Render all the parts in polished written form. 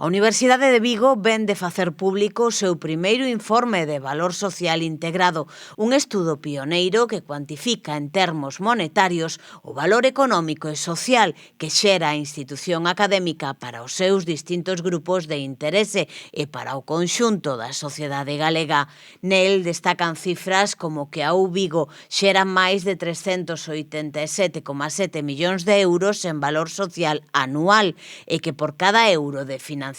A Universidade de Vigo vén de facer público o seu primeiro informe de valor social integrado, un estudo pioneiro que cuantifica en termos monetarios o valor económico e social que xera a institución académica para os seus distintos grupos de interese e para o conxunto da sociedade galega. Nel destacan cifras como que a Vigo xera máis de 387,7 millóns de euros en valor social anual e que por cada euro de financiamento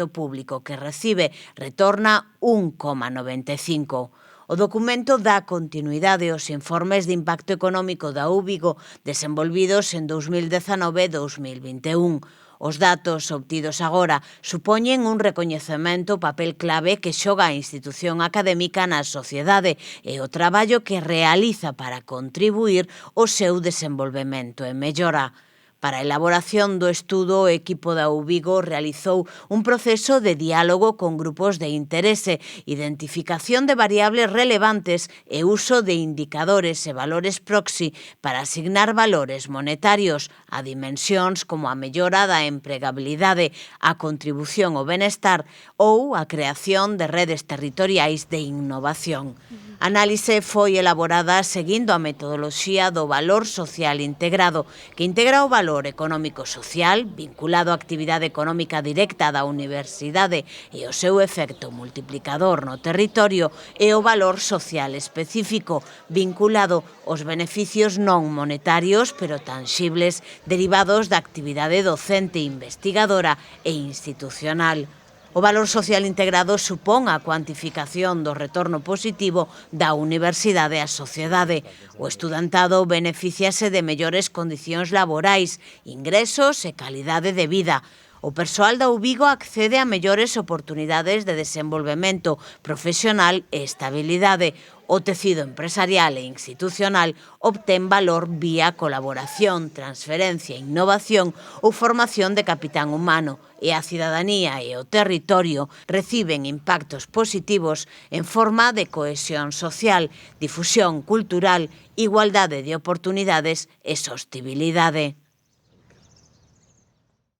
público que recibe retorna 1,95. O documento dá continuidade aos informes de impacto económico da Vigo desenvolvidos en 2019 e 2021. Os datos obtidos agora supoñen un recoñecemento papel clave que xoga a institución académica na sociedade e o traballo que realiza para contribuir ao seu desenvolvemento e mellora. Para a elaboración do estudo, o equipo da Vigo realizou un proceso de diálogo con grupos de interese, identificación de variables relevantes e uso de indicadores e valores proxy para asignar valores monetarios a dimensións como a mellora da empregabilidade, a contribución ao benestar ou a creación de redes territoriais de innovación. A análise foi elaborada seguindo a metodoloxía do valor social integrado, que integra o valor económico-social vinculado á actividade económica directa da universidade e o seu efecto multiplicador no territorio e o valor social específico vinculado aos beneficios non monetarios pero tanxibles derivados da actividade docente, investigadora e institucional. O valor social integrado supón a cuantificación do retorno positivo da universidade á sociedade. O estudantado beneficiase de mellores condicións laborais, ingresos e calidade de vida. O persoal da Vigo accede a mellores oportunidades de desenvolvemento profesional e estabilidade. O tecido empresarial e institucional obtén valor vía colaboración, transferencia, innovación ou formación de capitán humano, e a cidadanía e o territorio reciben impactos positivos en forma de cohesión social, difusión cultural, igualdade de oportunidades e sostibilidade.